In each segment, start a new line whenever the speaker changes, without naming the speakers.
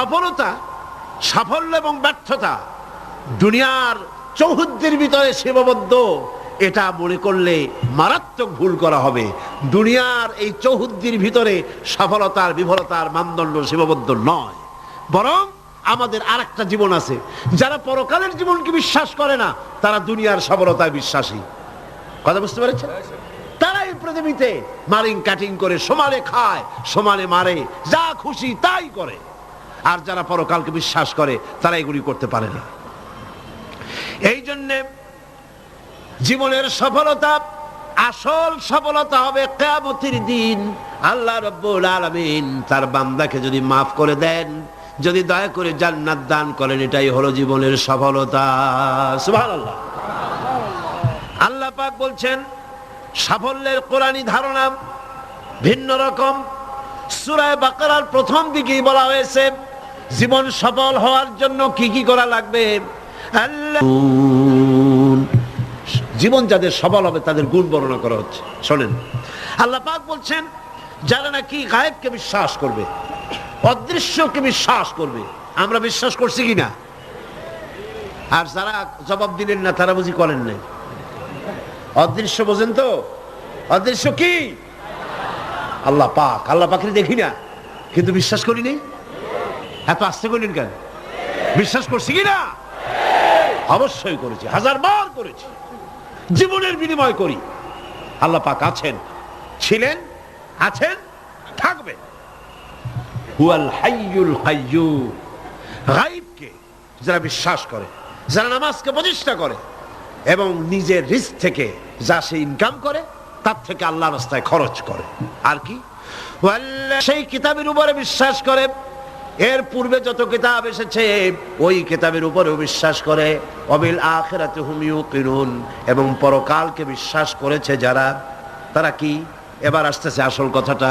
সফলতা, সাফল্য এবং ব্যর্থতা দুনিয়ার চৌহদ্দির ভিতরে সীমাবদ্ধ, এটা মনে করলে মারাত্মক ভুল করা হবে। দুনিয়ার এই চৌহদ্দির ভিতরে সফলতার বিফলতার মানদণ্ড সীমাবদ্ধ নয়, বরং আমাদের আরেকটা জীবন আছে। যারা পরকালের জীবনকে বিশ্বাস করে না, তারা দুনিয়ার সফলতায় বিশ্বাসী। কথা বুঝতে পেরেছেন? তারা এই পৃথিবীতে মারিং কাটিং করে সমানে খায়, সমানে মারে, যা খুশি তাই করে। আর যারা পরকালকে বিশ্বাস করে, তারা এগুলি করতে পারে না। এই জন্যে জীবনের সফলতা, আসল সফলতা হবে কিয়ামতের দিন। আল্লাহ রাব্বুল আলামিন তার বান্দাকে যদি মাফ করে দেন, যদি দয়া করে জান্নাত দান করেন, এটাই হলো জীবনের সফলতা। সুবহানাল্লাহ। আল্লাহ পাক বলছেন সাফল্যের কোরআনী ধারণা ভিন্ন রকম। সূরা বাকারার প্রথম দিকেই বলা হয়েছে জীবন সফল হওয়ার জন্য কি কি করা লাগবে। জীবন যাদের সফল হবে তাদের গুণ বর্ণনা করা হচ্ছে। শোনেন, আল্লাহ পাক বলছেন যারা নাকি গায়েবকে বিশ্বাস করবে, অদৃশ্যকে বিশ্বাস করবে। আমরা বিশ্বাস করছি কিনা? আর যারা জবাব দিলেন না, তারা বুঝি করেন নাই। অদৃশ্য বোঝেন তো? অদৃশ্য কি? আল্লাহ পাক। আল্লাহ পাকের দেখি না, কিন্তু বিশ্বাস করি নাই। এত আস্তে করলেন কেন? বিশ্বাস করছি কিনা? অবশ্যই করেছি, হাজারবার করেছি, জীবনের বিনিময় করি। আল্লাহ পাক আছেন, ছিলেন, আছেন, থাকবেন। হুয়াল হাইয়ুল কাইয়্যুম। গায়বকে যারা বিশ্বাস করে, যারা নামাজকে প্রতিষ্ঠা করে এবং নিজের রিস্ক থেকে যা সে ইনকাম করে, তার থেকে আল্লাহর রাস্তায় খরচ করে। আর কি? সেই কিতাবের উপরে বিশ্বাস করে, এর পূর্বে যত কিতাব এসেছে ওই কিতাবের উপরেও বিশ্বাস করে। ওয়াবিল আখিরাতি হুম ইউকিনুন। এবং পরকালকে বিশ্বাস করেছে যারা, তারা কি? এবার আসতেছে আসল কথাটা।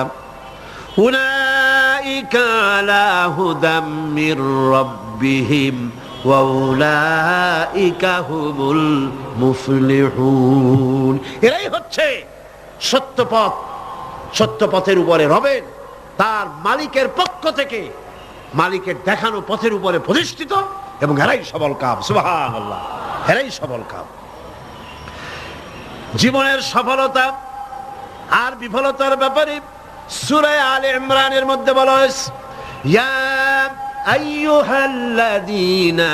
উলাইকা আলা হুদাম মির রাব্বিহিম ওয়া উলাইকা হুমুল মুফলিহুন। এরাই হচ্ছে সত্য পথ, সত্য পথের উপরে রবেন তার মালিকের পক্ষ থেকে, মালিকের দেখানো পথের উপরে প্রতিষ্ঠিত, এবং এরাই সফল কাম। সুবহানাল্লাহ। এরাই সফল কাম। জীবনের সফলতা আর বিফলতার ব্যাপারে সূরা আলে ইমরানের মধ্যে বলা হয়েছে, ইয়া আইয়ুহাল্লাযীনা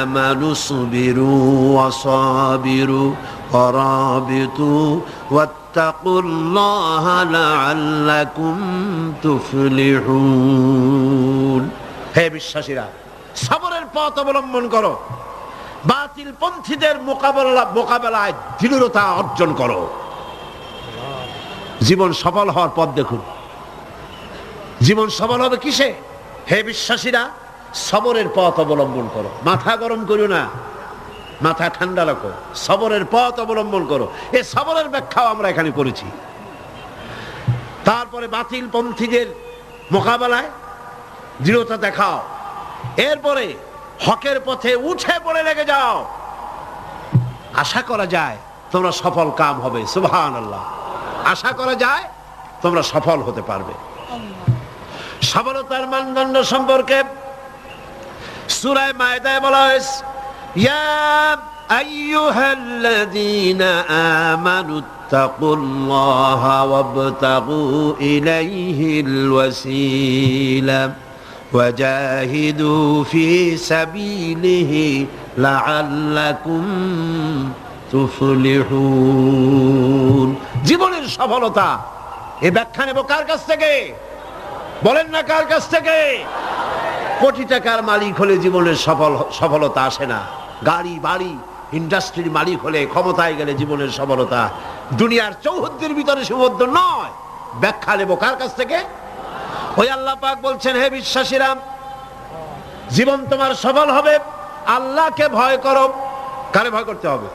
আমানু সুবিরু ওয়া সাবিরু ওয়া রাবিতু ওয়াত্তাকুল্লাহা লাআল্লাকুম তুফলিহুন। হে বিশ্বাসীরা, সবরের পথ অবলম্বন করো, বাতিল পন্থীদের মোকাবেলায় দৃঢ়তা অর্জন করো। জীবন সফল হওয়ার পথ দেখুন। জীবন সফল হবে কিসে? হে বিশ্বাসীরা, সবরের পথ অবলম্বন করো। মাথা গরম করো না, মাথা ঠান্ডা রাখো, সবরের পথ অবলম্বন করো। এই সবরের ব্যাখ্যাও আমরা এখানে করেছি। তারপরে বাতিল পন্থীদের মোকাবেলায় দৃঢ়তা দেখাও, এরপরে হকের পথে উঠে পড়ে লেগে যাও। আশা করা যায় তোমরা সফল কাম হবে। সুবহানাল্লাহ। আশা করা যায় তোমরা সফল হতে পারবে। সফলতার মানদণ্ড সম্পর্কে সূরা মায়েদায় বলা হয়েছে, ইয়া আইয়ুহাল্লাযীনা আমানুত্তাকুল্লাহা ওয়াবতাগু ইলাইহিল ওয়াসিলা ওয়াজাহিদু ফি সাবিলিহি লাআল্লাকুম তুফলিহুন। জীবনের সফলতা এই ব্যাখ্যা নেব কার কাছ থেকে? বলেন না কার কাছ থেকে? কোটি টাকার মালিক হলে জীবনের সফলতা আসে না। গাড়ি বাড়ি ইন্ডাস্ট্রির মালিক হলে, ক্ষমতায় গেলে জীবনের সফলতা দুনিয়ার চৌহদ্দির ভিতরে সীমাবদ্ধ নয়। ব্যাখ্যা নেব কার কাছ থেকে? ওই আল্লাহ পাক বলছেন, হে বিশ্বাসীরা, জীবন তোমার সফল হবে আল্লাহকে ভয় করো। কারে ভয় করতে হবে?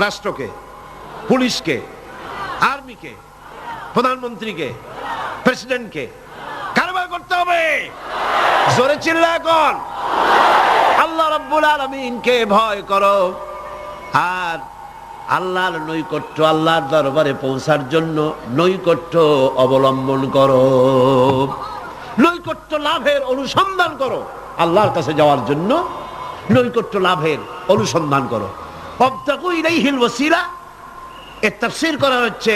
রাষ্ট্রকে, পুলিশকে, আর্মিকে, প্রধানমন্ত্রীকে, প্রেসিডেন্টকে। কারে ভয় করতে হবে? জোরে চিল্লা এখন। আল্লাহ রাব্বুল আলামিনকে ভয় করো। আর আল্লাহর নৈকট্য, আল্লাহর দরবারে পৌঁছার জন্য নৈকট্য অবলম্বন করো। নৈকট্য লাভের অনুসন্ধান করো, আল্লাহর কাছে যাওয়ার জন্য নৈকট্য লাভের অনুসন্ধান করো। ওয়াবতাগু ইলাইহিল ওয়াসিলা, এর তাফসীর করা হচ্ছে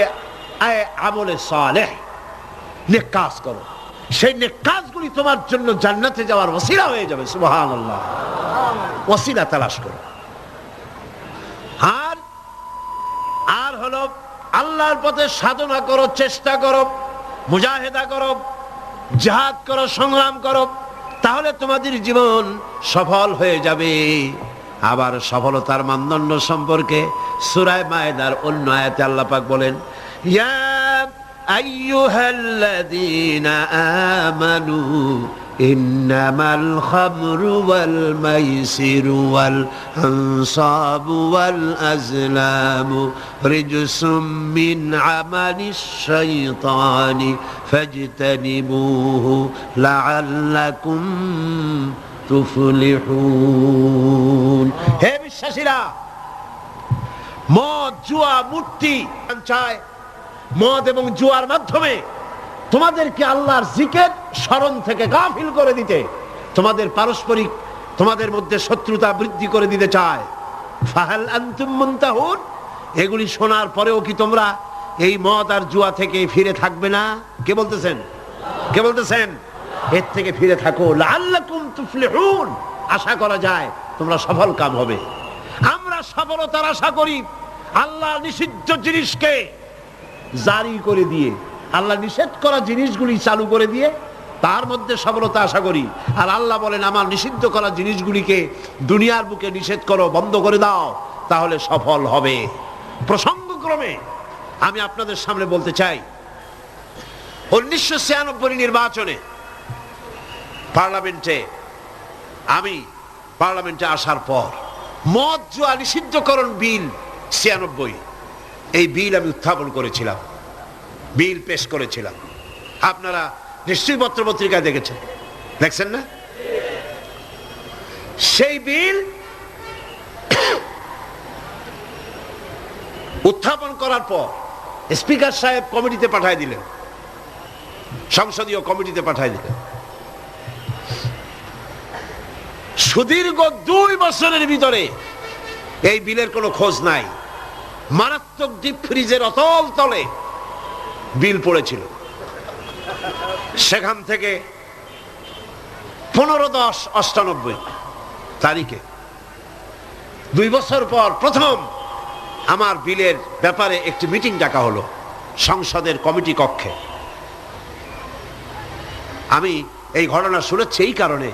আমলে সালেহ, নেক কাজ করো, সেই নেক কাজগুলি তোমার জন্য জান্নাতে যাওয়ার ওসিলা হয়ে যাবে। সুবহানাল্লাহ, ওসিলা তালাশ করো। আর হলো আল্লাহর পথে সাধনা করো, চেষ্টা করো, মুজাহিদা করো, জিহাদ করো, সংগ্রাম করো, তাহলে তোমাদের জীবন সফল হয়ে যাবে। আবার সফলতার মানদণ্ড সম্পর্কে সূরা মায়েদার অন্য আয়াতে আল্লাহ পাক বলেন, ইয়া আইয়ুহাল্লাযীনা আমানু ইন্নামাল খামরু ওয়াল মাইসিরু ওয়াল আনসাবু ওয়াল আজলামু রিজসুম মিন আমালিশ শাইতানি ফাজতানিবুহু লাআল্লাকুম তুফলিহুন। হে বিশ্বাসীরা, মদ, জুয়া, মূর্তি চায়, মদ এবং জুয়ার মাধ্যমে তোমাদেরকে আল্লাহর জিকির স্মরণ থেকে গাফিল করে দিতে, তোমাদের পারস্পরিক তোমাদের মধ্যে শত্রুতা বৃদ্ধি করে দিতে চায়। ফাহাল আনতুম মুনতাহুন, এগুলি শোনার পরেও কি তোমরা এই মদ আর জুয়া থেকে ফিরে থাকবে না? কে বলতেছেন? কে বলতেছেন? এর থেকে ফিরে থাকো, লাআল্লাকুম তুফলিহুন, আশা করা যায় তোমরা সফল কাম হবে। আমরা সফলতার আশা করি আল্লাহ নিষিদ্ধ জিনিসকে জারি করে দিয়ে, আল্লাহ নিষেধ করা জিনিসগুলি চালু করে দিয়ে তার মধ্যে সফলতা আশা করি। আর আল্লাহ বলেন, আমার নিষিদ্ধ করা জিনিসগুলিকে দুনিয়ার বুকে নিষেধ করো, বন্ধ করে দাও, তাহলে সফল হবে। প্রসঙ্গক্রমে আমি আপনাদের সামনে বলতে চাই, 1996 নির্বাচনে পার্লামেন্টে আসার পর মদ জুয়া নিষিদ্ধকরণ বিল 96, এই বিল আমি উত্থাপন করেছিলাম, বিল পেশ করেছিলাম। আপনারা নিশ্চয়ই পত্র পত্রিকায় দেখেছেন, দেখছেন না? সেই বিল উত্থাপন করার পর স্পিকার সাহেব কমিটিতে পাঠায় দিলেন, সংসদীয় কমিটিতে পাঠায় দিলেন। সুদীর্ঘ 2 বছরের ভিতরে এই বিলের কোনো খোঁজ নাই। মারাত্মক ডিপ ফ্রিজের অতল তলে বিল পড়েছিল। সেখান থেকে 15/10/98 তারিখে 2 বছর পর প্রথম আমার বিলের ব্যাপারে একটি মিটিং ডাকা হলো সংসদের কমিটি কক্ষে। আমি এই ঘটনা শুনেছি এই কারণে,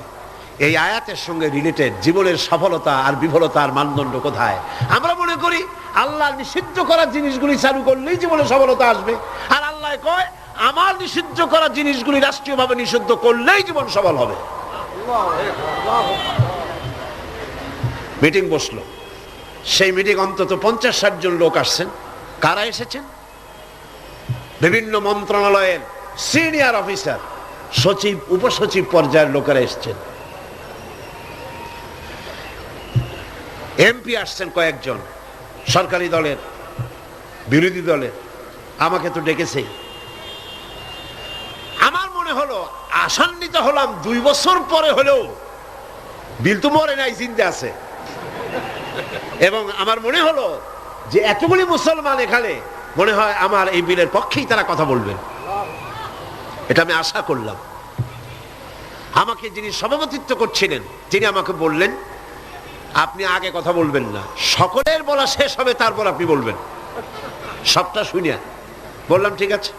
এই আয়াতের সঙ্গে রিলেটেড জীবনের সফলতা আর বিফলতার মানদণ্ড কোথায়। আমরা মনে করি আল্লাহ নিষিদ্ধ করা জিনিসগুলি চালু করলেই জীবনে সফলতা আসবে, আর আল্লাহ কয় আমার নিষিদ্ধ করা জিনিসগুলি রাষ্ট্রীয়ভাবে নিষিদ্ধ করলেই জীবন সফল হবে। মিটিং বসলো, সেই মিটিং অন্তত 50-60 জন লোক আসছেন। কারা এসেছেন? বিভিন্ন মন্ত্রণালয়ের সিনিয়র অফিসার, সচিব, উপসচিব পর্যায়ের লোকেরা এসছেন। এমপি আসছেন কয়েকজন, সরকারি দলের, বিরোধী দলের। আমাকে তো ডেকেছেই। আমার মনে হলো, আশান্বিত হলাম, 2 বছর পরে হলেও বিল তো মরে নাই, জিন্দা আছে। এবং আমার মনে হলো যে এতগুলি মুসলমান এখানে, মনে হয় আমার এই বিলের পক্ষেই তারা কথা বলবেন, এটা আমি আশা করলাম। আমাকে যিনি সভাপতিত্ব করছিলেন তিনি আমাকে বললেন, আপনি আগে কথা বলবেন না, সকলের বলা শেষ হবে তারপর আপনি বলবেন। সবটা শুনিয়া বললাম ঠিক আছে।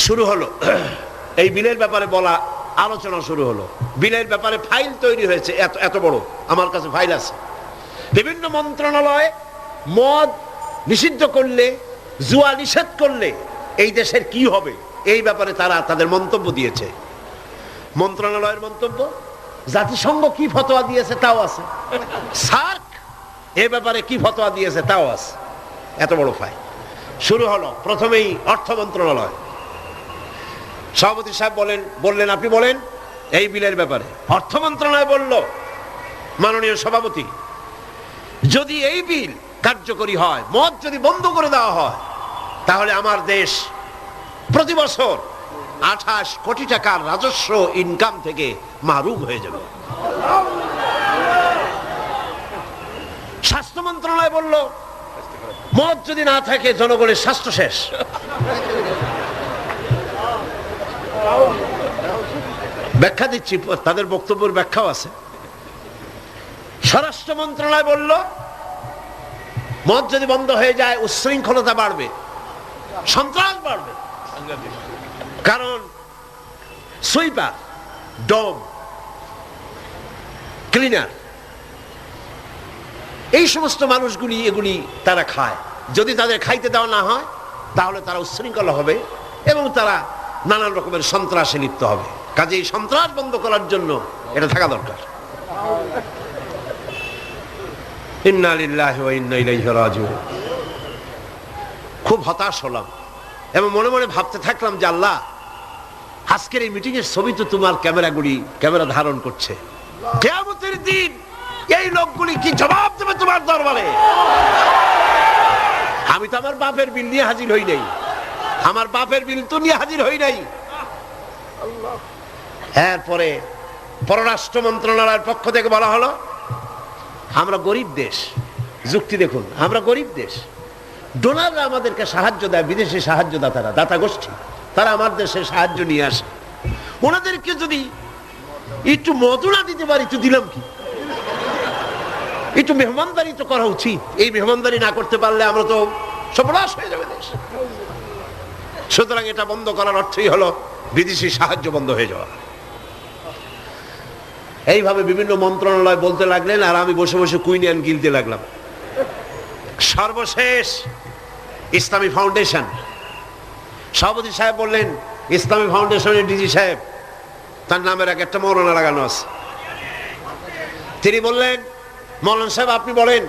শুরু হলো এই বিলের ব্যাপারে বলা, আলোচনা শুরু হলো। বিলের ব্যাপারে ফাইল তৈরি হয়েছে, এত বড় আমার কাছে ফাইল আছে। বিভিন্ন মন্ত্রণালয় মদ নিষিদ্ধ করলে, জুয়া নিষেধ করলে এই দেশের কি হবে, এই ব্যাপারে তারা তাদের মন্তব্য দিয়েছে। মন্ত্রণালয়ের মন্তব্য, জাতিসংঘ কি ফতোয়া দিয়েছে তাও আছে, সার্ক এ ব্যাপারে কি ফতোয়া দিয়েছে তাও আছে। এত বড় ফাইল শুরু হলো। প্রথমেই অর্থ মন্ত্রণালয়, সভাপতি সাহেব বললেন আপনি বলেন এই বিলের ব্যাপারে। অর্থ মন্ত্রণালয় বলল, মাননীয় সভাপতি, যদি এই বিল কার্যকরী হয়, মদ যদি বন্ধ করে দেওয়া হয়, তাহলে আমার দেশ প্রতি বছর 28 কোটি টাকার রাজস্ব ইনকাম থেকে মাহরুম হয়ে যাবে। স্বাস্থ্য মন্ত্রণালয় বলল মদ যদি না থাকে জনগণের স্বাস্থ্য শেষ। ব্যাখ্যা দিচ্ছি, তাদের বক্তব্যের ব্যাখ্যাও আছে। স্বরাষ্ট্র মন্ত্রণালয় বলল মদ যদি বন্ধ হয়ে যায় উচ্ছৃঙ্খলতা বাড়বে, সন্ত্রাস বাড়বে। কারণ সুইপার, ডম, ক্লিনার, এই সমস্ত মানুষগুলি এগুলি তারা খায়। যদি তাদের খাইতে দেওয়া না হয় তাহলে তারা উচ্ছৃঙ্খল হবে এবং তারা নানান রকমের সন্ত্রাসে লিপ্ত হবে। কাজেই সন্ত্রাস বন্ধ করার জন্য এটা থাকা দরকার। ইন্না লিল্লাহি ওয়া ইন্না ইলাইহি রাজিউন। খুব হতাশ হলাম এবং মনে মনে ভাবতে থাকলাম যে আল্লাহ, আজকের এই মিটিং এর ছবি তো তোমার ক্যামেরা ধারণ করছে। কিয়ামতের দিন এই লোকগুলি কি জবাব দেবে তোমার দরবারে? আমি তো আমার বাপের বিল নিয়ে হাজির হই নাই, আমার বাপের বিল তো নিয়ে হাজির হই নাই। এরপরে পররাষ্ট্র মন্ত্রণালয়ের পক্ষ থেকে বলা হলো আমরা গরিব দেশ। যুক্তি দেখুন, আমরা গরিব দেশ, ডোনাররা আমাদেরকে সাহায্য দেয়, বিদেশি সাহায্যদাতারা, দাতা গোষ্ঠী, তারা আমার দেশে সাহায্য নিয়ে আসে। ওনাদেরকে যদি একটু মধু না দিতে পারি তো দিলাম কি? একটু মেহমানদারি তো করা উচিত। এই মেহমানদারি না করতে পারলে আমরা তো সর্বনাশ হয়ে যাবে দেশ। সুতরাং এটা বন্ধ করার অর্থই হলো বিদেশি সাহায্য বন্ধ হয়ে যাওয়া। এইভাবে বিভিন্ন মন্ত্রণালয় বলতে লাগলেন আর আমি বসে বসে কুইনিয়ান গিলতে লাগলাম। সর্বশেষ ইসলামী ফাউন্ডেশন সভাপতি সাহেব বললেন, ইসলামী ফাউন্ডেশনের ডিজি সাহেব, তার নামের এক একটা মৌলানা লাগানো আছে। তিনি বললেন, মৌলানা সাহেব আপনি বলেন।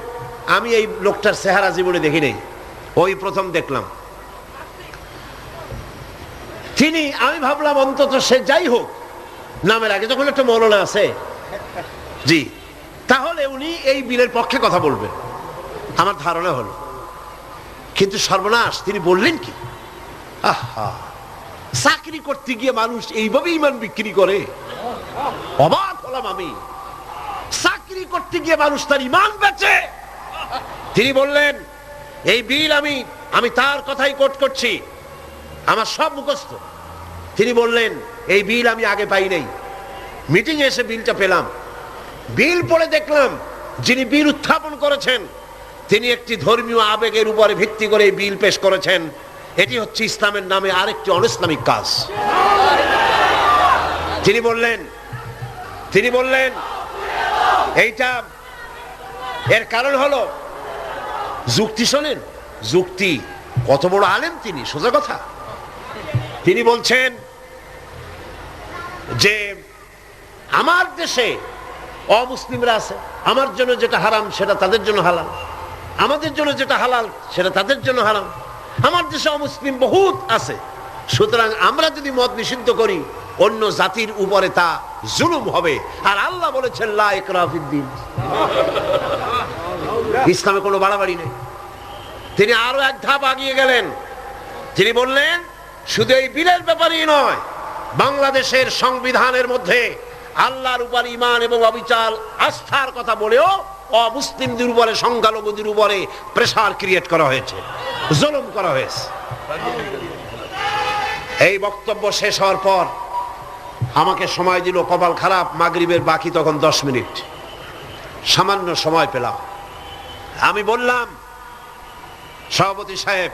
আমি এই লোকটার চেহারা জীবনে দেখি নাই, ওই প্রথম দেখলাম। আমি ভাবলাম অন্তত সে যাই হোক, নামের আগে যখন একটা মৌলানা আছে, জি, তাহলে উনি এই বিলের পক্ষে কথা বলবেন, আমার ধারণা হলো। কিন্তু সর্বনাশ, তিনি বললেন কি, আহা, চাকরি করতে গিয়ে মানুষ এইভাবে ইমান বিক্রি করে? অবাক হলাম আমি। চাকরি করতে গিয়ে মানুষ তার ইমান বেচে। তিনি বললেন, এই বিল আমি তার কথাই কোট করছি, আমার সব মুখস্থ। তিনি বললেন, এই বিল আমি আগে পাই নাই, মিটিং এসে বিলটা পেলাম। বিল পড়ে দেখলাম যিনি বিল উত্থাপন করেছেন তিনি একটি ধর্মীয় আবেগের উপরে ভিত্তি করে এই বিল পেশ করেছেন। এটি হচ্ছে ইসলামের নামে আরেকটি অনইসলামিক কাজ। তিনি বললেন এইটা এর কারণ হলো যুক্তি। শোনেন, যুক্তি, কত বড় আলেম তিনি, সোজা কথা। তিনি বলছেন যে আমার দেশে অমুসলিমরা আছে, আমার জন্য যেটা হারাম সেটা তাদের জন্য হালাল, আমাদের জন্য যেটা হালাল সেটা তাদের জন্য হারাম। আমার দেশে অমুসলিম বহুত আছে, সুতরাং আমরা যদি মদ নিষিদ্ধ করি অন্য জাতির উপরে তা জুলুম হবে। আর আল্লাহ বলেছেন লা ইকরাহা ফিদ্দীন, ইসলামে কোনো বাড়াবাড়ি নেই। তিনি আরো এক ধাপ এগিয়ে গেলেন। তিনি বললেন, শুধু এই বিলের ব্যাপারেই নয়, বাংলাদেশের সংবিধানের মধ্যে আল্লাহর উপর ঈমান এবং অবিচল আস্থার কথা বলেও অমুসলিমদের উপরে, সংখ্যালঘুদের উপরে প্রেসার ক্রিয়েট করা হয়েছে, জুলুম করা হয়েছে। এই বক্তব্য শেষ হওয়ার পর আমাকে সময় দিল, কপাল খারাপ, মাগরিবের বাকি তখন 10 মিনিট, সামান্য সময় পেলাম। আমি বললাম, সভাপতি সাহেব,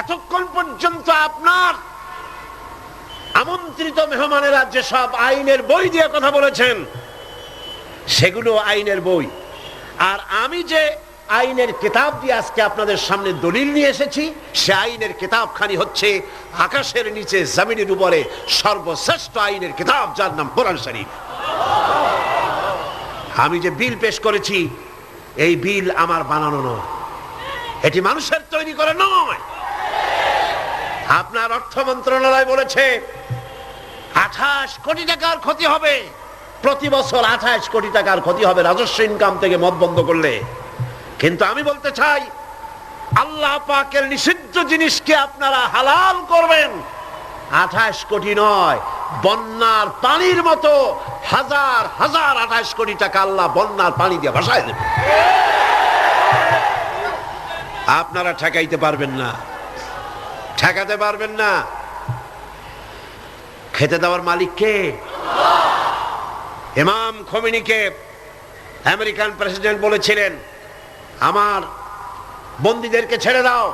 এতক্ষণ পর্যন্ত আপনার আমন্ত্রিত মেহমানেরা যেসব আইনের বই দিয়ে কথা বলেছেন সেগুলো আইনের বই, আর আমি যে আইনের কিতাব দিয়ে আজকে আপনাদের সামনে দলিল নিয়ে এসেছি সে আইনের কিতাবখানি হচ্ছে আকাশের নিচে জমিনের উপরে সর্বশ্রেষ্ঠ আইনের কিতাব, যার নাম কোরআন শরীফ। আমি যে বিল পেশ করেছি এই বিল আমার বানানো নয়, এটি মানুষের তৈরি করে নয়। আপনার অর্থ মন্ত্রণালয় বলেছে 28 কোটি টাকার ক্ষতি হবে প্রতি বছর, 28 কোটি টাকার ক্ষতি হবে রাজস্ব ইনকাম থেকে মদ বন্ধ করলে। কিন্তু আমি বলতে চাই, আল্লাহ পাকের নিষিদ্ধ জিনিসকে আপনারা হালাল করবেন, 28 কোটি নয়, বন্যার পানির মতো হাজার হাজার 28 কোটি টাকা আল্লাহ বন্যার পানি দিয়ে ভাসায় দেবে। আপনারা ঠেকাইতে পারবেন না, ঠেকাতে পারবেন না। খেতে দেওয়ার মালিক কে? ইমাম খোমেনিকে আমেরিকান প্রেসিডেন্ট বলেছিলেন, আমার বন্দীদেরকে ছেড়ে দাও,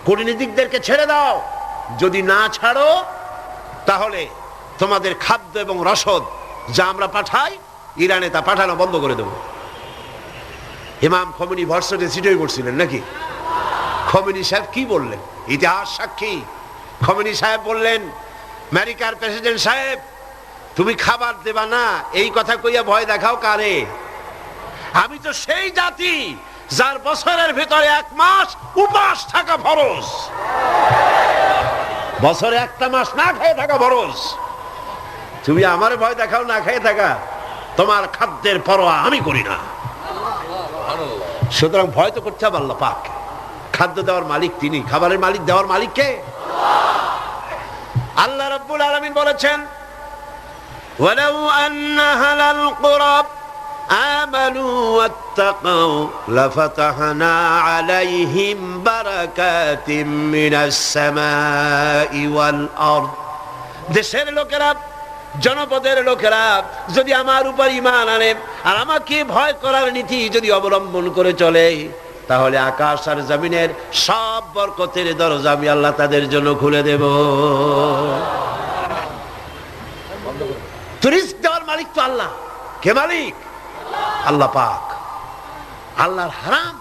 কূটনীতিকদেরকে ছেড়ে দাও, যদি না ছাড়ো তাহলে তোমাদের খাদ্য এবং রসদ যা আমরা পাঠাই ইরানে তা পাঠানো বন্ধ করে দেব। ইমাম খোমেনি ভার্সিটি সিটই করছিলেন নাকি? খোমেনি সাহেব কি বললেন? ইতিহাস সাক্ষী। খোমেনি সাহেব বললেন, আমেরিকার প্রেসিডেন্ট সাহেব, তুমি খাবার দেবা না এই কথা কইয়া ভয় দেখাও কারে? আমি তো সেই জাতি যার বছরের ভেতরে 1 মাস উপাস থাকা ফরজ, বছরে 1টা মাস না খেয়ে থাকা ফরজ। তুমি আমার ভয় দেখাও না খেয়ে থাকা, তোমার খাদ্যের পরোয়া আমি করি না। সুতরাং ভয় তো করতে হবে আল্লাহ পাক। খাদ্য দেওয়ার মালিক তিনি, খাবারের মালিক দেওয়ার মালিক কে? আল্লাহ রাব্বুল আলামিন বলেছেন, ওয়ালাউ আন্না হালাল কুরা আমানু ওয়াত্তাকাউ লাফাতাহনা আলাইহিম বারাকাতিম মিনাস সামাই ওয়াল আরদ। দেশের লোকেরা, জনপদের লোকেরা যদি আমার উপর ঈমান আনে আর আমাকে ভয় করার নীতি যদি অবলম্বন করে চলে, তাহলে আকাশ আর জমিনের সব বরকতের দরজা আমি আল্লাহ তাদের জন্য খুলে দেব। রিজক দেওয়ার মালিক তো আল্লাহ। কে মালিক? আল্লাহ পাক। আল্লাহর হারাম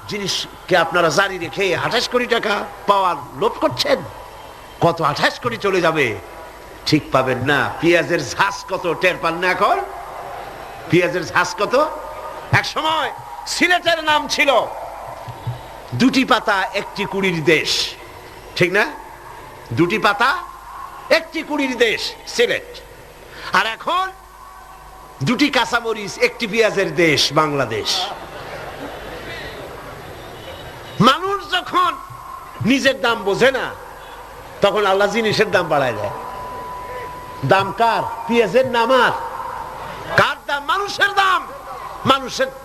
জিনিসকে আপনারা জারি রেখে 28 কোটি টাকা পাওয়ার লোভ করছেন। কত 28 কোটি চলে যাবে ঠিক পাবেন না। পেঁয়াজের ঝাঁজ কত টের পান না এখন? পেঁয়াজের ঝাঁজ কত? এক সময় সিলেটের নাম ছিল 2টি পাতা 1টি কুড়ির দেশ, ঠিক না? 2টি পাতা 1টি কুড়ির দেশ সিলেট। আর এখন 2টি কাঁচামরিচ 1টি পেঁয়াজের দেশ বাংলাদেশ। মানুষ যখন নিজের দাম বোঝে না তখন আল্লাহ জিনিসের দাম বাড়ায় দেয়। দাম কার? পেঁয়াজের নাম আর কার দাম? মানুষের দাম।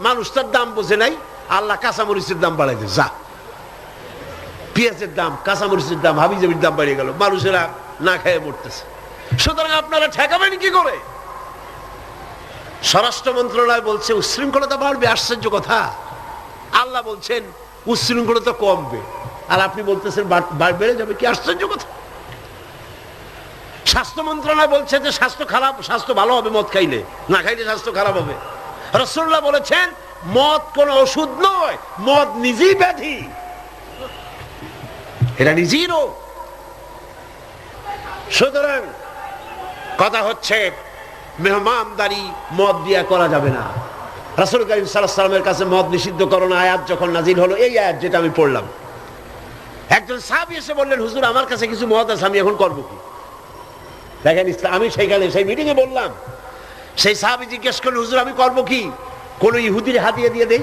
মানুষ তার দাম বোঝে নাই, আল্লাহ কাঁচামরিচের দাম বাড়াই দেয়। যা, পেঁয়াজের দাম, কাঁচামরিচের দাম, হাবিজাবির দাম বাড়িয়ে গেল, মানুষেরা না খেয়ে মরতেছে। সুতরাং আপনারা ঠেকাবেন কি করে? স্বরাষ্ট্র মন্ত্রণালয় বলছে উচ্ছৃঙ্খলতা বাড়বে। আশ্চর্য কথা। আল্লাহ বলছেন উচ্ছৃঙ্খলতা কমবে আর আপনি বলতেছেন বেড়ে যাবে। কি আশ্চর্য কথা। স্বাস্থ্য মন্ত্রণালয় বলছে যে স্বাস্থ্য খারাপ, স্বাস্থ্য ভালো হবে মদ খাইলে, না খাইলে স্বাস্থ্য খারাপ হবে। রাসূলুল্লাহ বলেছেন মদ কোন ওষুধ নয়, মদ নিজেই ব্যাধি, এটা নিজেই রোগ। সুতরাং কথা হচ্ছে মেহমানদারি মদ দিয়া করা যাবে না। রাসূল কারীম সাল্লাল্লাহু আলাইহি ওয়াসাল্লামের কাছে মদ নিষিদ্ধকরণ আয়াত যখন নাজিল হলো, এই আয়াত যেটা আমি পড়লাম, একজন সাহাবী এসে বললেন, হুজুর আমার কাছে কিছু মদ আছে, আমি এখন করবো কি? দেখেন আমি সেইখানে সেই মিটিং এ বললাম, সেই সাহাবী জিজ্ঞেস করলেন, হুজুর আমি করবো কি? কোন ইহুদির হাদিয়া দিয়ে দেই?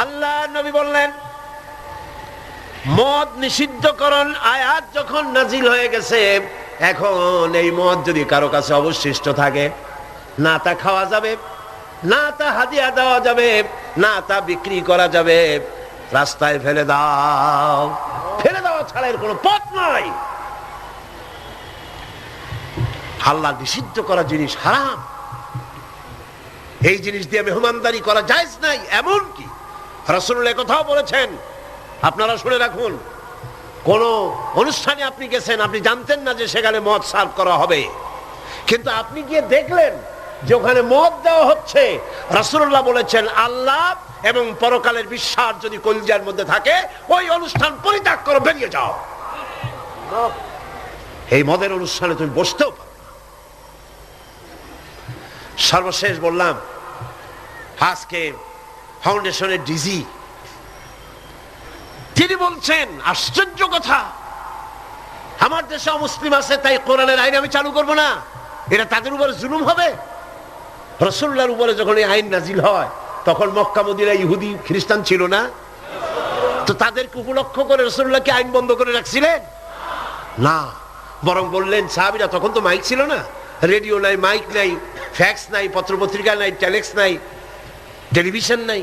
আল্লাহ নবী বললেন, মদ নিষিদ্ধকরণ আয়াত যখন নাজিল হয়ে গেছে, এখন এই মদ যদি কারো কাছে অবশিষ্ট থাকে, না তা খাওয়া যাবে, না তা হাদিয়া দেওয়া যাবে, না তা বিক্রি করা যাবে, রাস্তায় ফেলে দাও। ফেলে দেওয়া ছাড়া এর কোনো পথ নাই। আল্লাহ নিষিদ্ধ করা জিনিস হারাম, এই জিনিস দিয়ে মেহমানদারি করা জায়েজ নাই। এমন কি রাসূলুল্লাহ কথাও বলেছেন, আপনারা শুনে রাখুন, কোন অনুষ্ঠানে আপনি গেছেন, আপনি জানতেন না যে সেখানে মদ সার্ভ করা হবে, কিন্তু আপনি গিয়ে দেখলেন যে ওখানে মদ দেওয়া হচ্ছে। রাসূলুল্লাহ বলেছেন, আল্লাহ এবং পরকালের বিশ্বাস যদি কলিজার মধ্যে থাকে, ওই অনুষ্ঠান পরিত্যাগ করো, বেরিয়ে যাও। এই মদের অনুষ্ঠানে তুমি বসতেও পারো। সর্বশেষ বললাম, আজকে ফাউন্ডেশনের ডিজি তিনি বলছেন, আশ্চর্য কথা, আমার দেশে মুসলিম আছে তাই কোরআনের আইন আমি চালু করব না, এটা তাদের উপরে জুলুম হবে। রাসূলুল্লাহর উপরে যখন এই আইন নাজিল হয়, তখন মক্কা মদিনায় ইহুদি খ্রিস্টান ছিল না? তো তাদেরকে উপলক্ষ করে রাসূলুল্লাহ কি আইন বন্ধ করে রাখছিলেন?
না, বরং বললেন সাহাবীরা তখন তো মাইক ছিল না, রেডিও নাই, মাইক নাই, ফ্যাক্স নাই, পত্রপত্রিকা নাই, টেলেক্স নাই, টেলিভিশন নাই।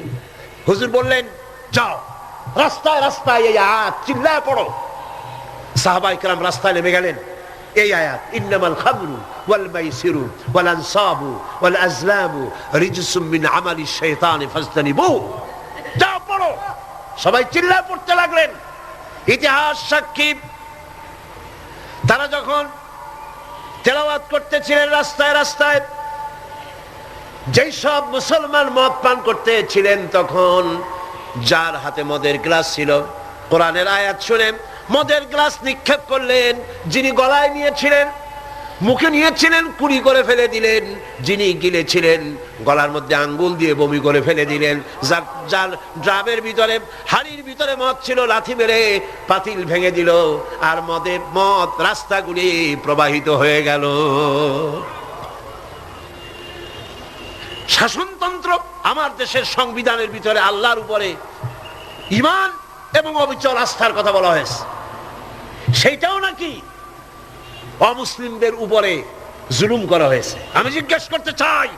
হুজুর বললেন যাও রাস্তায় রাস্তায় এই আয়াত চিল্লায় পড়ো। সাহাবায়ে কেরাম রাস্তায় নেমে গেলেন। এই আয়াত, ইন্নামাল খামরু ওয়াল মাইসিরু ওয়াল আনসাবু ওয়াল আজলামু রিজসুম মিন আমালিশ শাইতানি ফাজতানিবু। যাও পড়ো। সবাই চিল্লায় পড়তে লাগলেন। ইতিহাস সাক্ষী, তারা যখন তেলাওয়াত করতেছিলেন রাস্তায় রাস্তায়, যেই সব মুসলমান মদ পান করতেছিলেন, তখন যার হাতে মদের গ্লাস ছিল, কোরআনের আয়াত শুনে মদের গ্লাস নিক্ষেপ করলেন। যিনি গলায় নিয়েছিলেন, মুখে নিয়েছিলেন, কুড়ি করে ফেলে দিলেন। যিনি গিলেছিলেন, গলার মধ্যে আঙ্গুল দিয়ে বমি করে ফেলে দিলেন। যার ড্রামের ভিতরে, হাড়ির ভিতরে মদ ছিল, লাথি মেরে পাতিল ভেঙে দিল, আর মদ রাস্তাগুলি প্রবাহিত হয়ে গেল। শাসনতন্ত্র, আমার দেশের সংবিধানের ভিতরে আল্লাহর উপরে ঈমান এবং অবিচল আস্থার কথা বলা হয়েছে, সেইটাও নাকি অমুসলিমদের উপরে জুলুম করা হয়েছে। আমি জিজ্ঞেস করতে চাই,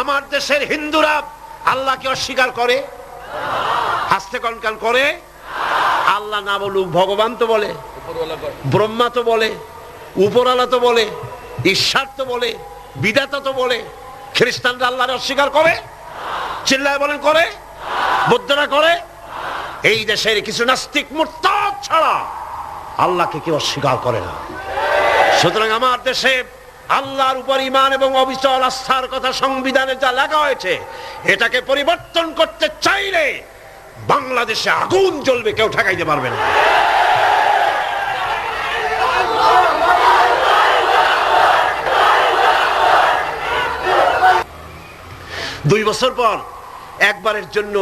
আমার দেশের হিন্দুরা আল্লাহকে অস্বীকার করে? হাসতে কনকান করে? আল্লাহ না বলুক, ভগবান তো বলে, ব্রহ্মা তো বলে, উপরওয়ালা তো বলে, ঈশ্বর তো বলে, বিধাতা তো বলে। খ্রিস্টানরা আল্লাহকে অস্বীকার করে? চিল্লায় বলেন করে? বৌদ্ধরা করে? এই দেশের কিছু নাস্তিক মুরতাদ ছাড়া আল্লাহকে কেউ অস্বীকার করে না। সুতরাং আমার দেশে আল্লাহর উপর ঈমান এবং অবিচল আস্থার কথা সংবিধানে যা লেখা হয়েছে, এটাকে পরিবর্তন করতে চাইলে বাংলাদেশে আগুন জ্বলবে, কেউ ঠেকাইতে পারবে না। দুই বছর পর একবারের জন্য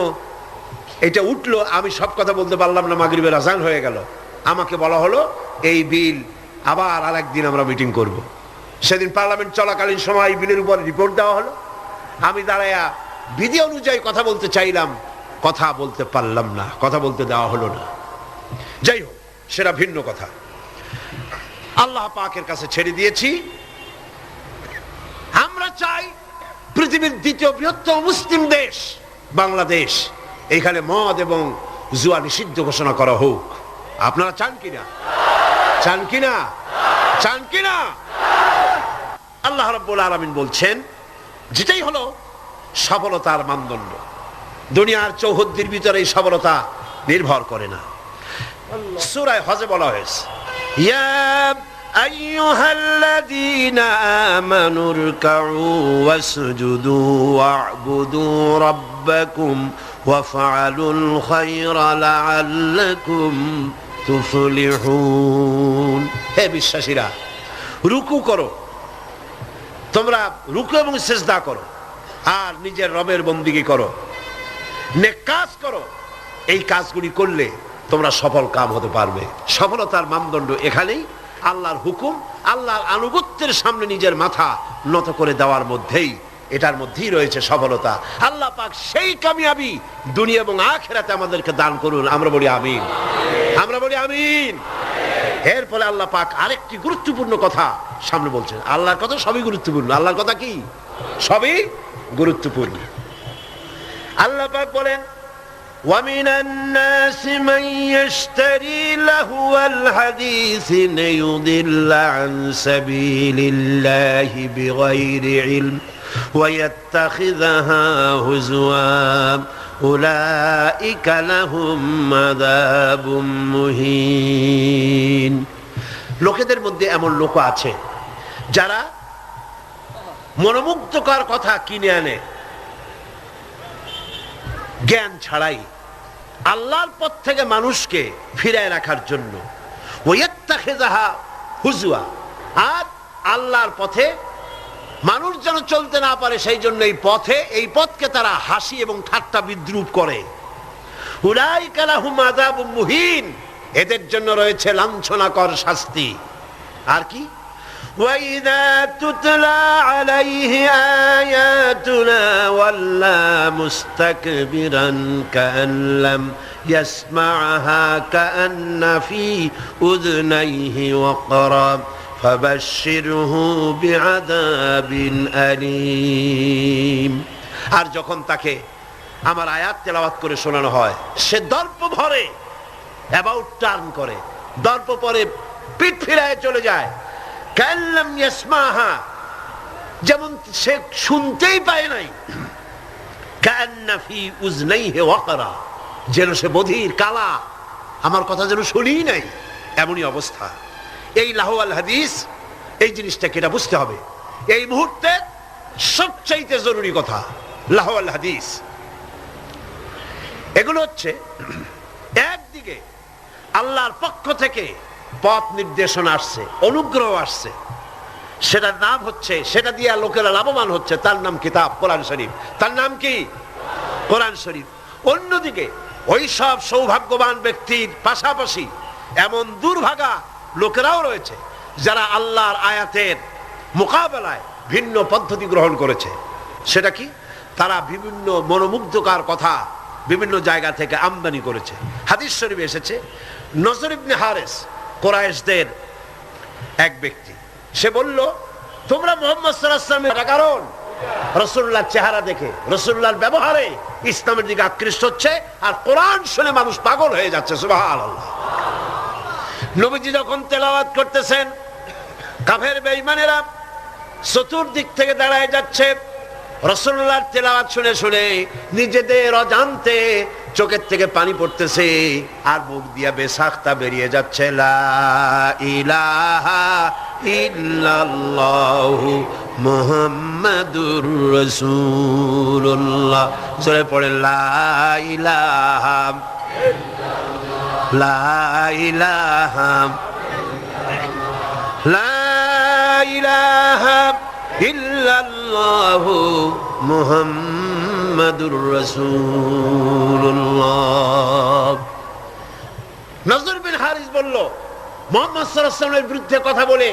এটা উঠলো। আমি সব কথা বলতে পারলাম না, মাগরিবের আজান হয়ে গেল। আমাকে বলা হলো এই বিল আবার আরেকদিন আমরা মিটিং করব। সেদিন পার্লামেন্ট চলাকালীন সময় বিলের উপর রিপোর্ট দেওয়া হলো। আমি দাঁড়ায়া বিধি অনুযায়ী কথা বলতে চাইলাম, কথা বলতে পারলাম না, কথা বলতে দেওয়া হলো না। যাই হোক, সেটা ভিন্ন কথা। আল্লাহ পাকের কাছে ছেড়ে দিয়েছি। আমরা চাই পৃথিবীর দ্বিতীয় বৃহত্তম মুসলিম দেশ বাংলাদেশ, এইখানে মদ এবং জুয়া নিষিদ্ধ ঘোষণা করা হোক। আপনারা চান কিনা? চান কিনা? চান কিনা? আল্লাহ রাব্বুল আলামিন বলছেন, যেটাই হলো সফলতার মানদণ্ড, দুনিয়ার চৌহদ্দির ভিতরে এই সফলতা নির্ভর করে না। সূরা হজে বলা হয়েছে, ইয়া আইয়ুহাল্লাযীনা আমানু রুকউ ওয়াসজুদু ওয়া'বুদু রাব্বাকুম ওয়াফআলুল খায়রা লাআল্লাকুম তুফলিহুন। হে বিশ্বাসীরা, রুকু করো, তোমরা রুকু এবং সিজদা করো, আর নিজের রবের বন্দেগী করো, নেক কাজ করো। এই কাজগুলি করলে তোমরা সফল কাম হতে পারবে। সফলতার মানদণ্ড এখানেই আল্লাহর হুকুম, আল্লাহর আনুগত্যের সামনে নিজের মাথা নত করে দেওয়ার মধ্যেই, এটার মধ্যেই রয়েছে সফলতা। আল্লাহ পাক সেই কামিয়াবি দুনিয়া এবং আখিরাতে আমাদেরকে দান করুন। আমরা বলি আমিন, আমরা বলি আমিন। এরপরে আল্লাহ পাক আরেকটি গুরুত্বপূর্ণ কথা সামনে বলছেন। আল্লাহর কথা সবই গুরুত্বপূর্ণ। আল্লাহর কথা কি? সবই গুরুত্বপূর্ণ। আল্লাহ পাক বলেন, وَمِنَ النَّاسِ مَن يَشْتَرِي لَهْوَ الْحَدِيثِ لِيُضِلَّ عَن سَبِيلِ اللَّهِ بِغَيْرِ عِلْمٍ وَيَتَّخِذَهَا هُزُوًا أُولَئِكَ لَهُمْ عَذَابٌ مُهِينٌ। লোকেদের মধ্যে এমন লোক আছে যারা মনোমুগ্ধকর কথা কিনে আনে জ্ঞান ছাড়াই, আল্লাহর পথ থেকে মানুষকে ফিরায় রাখার জন্য। ওয়াত্তাখিযাহা হুজুয়া, আর আল্লাহর পথে মানুষ যেন চলতে না পারে সেই জন্য এই পথকে তারা হাসি এবং ঠাট্টা বিদ্রুপ করে। উলাইকা লাহুম আযাবুম মুহিন, এদের জন্য রয়েছে লাঞ্ছনাকর শাস্তি। আর কি? وَإِذَا تُتْلَى عَلَيْهِ آيَاتُنَا وَلَّى مُسْتَكْبِرًا كَأَن لَّمْ يسمعها كأن في أذنيه وقرا فبشره بعذاب أليم। আর যখন তাকে আমার আয়াত তেলাওয়াত করে শোনানো হয়, সে দর্প ভরে অ্যাবাউট টার্ন করে, দর্প পরে পিঠ ফিরায় চলে যায়। কাল্লাম ইয়াসমাহা, যেমন সে শুনতেই পায় নাই। কান্না ফি উযনাইহি ওয়াকরা, যেন সে বধির কালা, আমার কথা যেন শুনিই নাই, এমনই অবস্থা। এই লাহওয়াল হাদিস, এই জিনিসটাকে এটা বুঝতে হবে। এই মুহূর্তে সবচাইতে জরুরি কথা লাহওয়াল হাদিস। এগুলো হচ্ছে একদিকে আল্লাহর পক্ষ থেকে পথ নির্দেশনা আসছে, অনুগ্রহ আসছে, সেটার নাম হচ্ছে, সেটা দিয়ে লোকেরা লাভবান হচ্ছে, তার নাম কিতাব কোরআন শরীফ। তার নাম কি? কোরআন শরীফ। অন্যদিকে ওই সব সৌভাগ্যবান ব্যক্তির পাশাপাশি এমন দুর্ভাগা লোকেরাও রয়েছে যারা আল্লাহর আয়াতের মোকাবেলায় ভিন্ন পদ্ধতি গ্রহণ করেছে। সেটা কি? তারা বিভিন্ন মনোমুগ্ধকর কথা বিভিন্ন জায়গা থেকে আমদানি করেছে। হাদিস শরীফে এসেছে, নজর ইবনে হারেস, কুরাইশদের এক ব্যক্তি, সে বলল, তোমরা মুহাম্মদ সাল্লাল্লাহু আলাইহি ওয়াসাল্লামের কারণ রাসূলুল্লাহর চেহারা দেখে, রাসূলুল্লাহর ব্যবহারে ইসলামের দিকে আকৃষ্ট হচ্ছে, আর কোরআন শুনে মানুষ পাগল হয়ে যাচ্ছে। সুবহানাল্লাহ। নবীজি যখন তেলাওয়াত করতেছেন, কাফের বেঈমানেরা চতুর্দিক থেকে দাঁড়ায় যাচ্ছে। রাসূলুল্লাহর তেলাওয়াত শুনে শুনে নিজেদের অজান্তে চোখের থেকে পানি পড়তেছে, আর মুখ দিয়া বেসাখতা বেরিয়ে যাচ্ছে। লা ইলাহা ইল্লাল্লাহু মুহাম্মাদুর রাসূলুল্লাহ। সূরা পড়ে লা ইলাহা লা ইলাহা লা ইলাহা ইল্লাল্লাহু মুহাম্মাদুর রাসূলুল্লাহ। নজর বিন হারিস বলল, মুহাম্মদ সাল্লাল্লাহু আলাইহি ওয়াসাল্লামের বিরুদ্ধে কথা বলে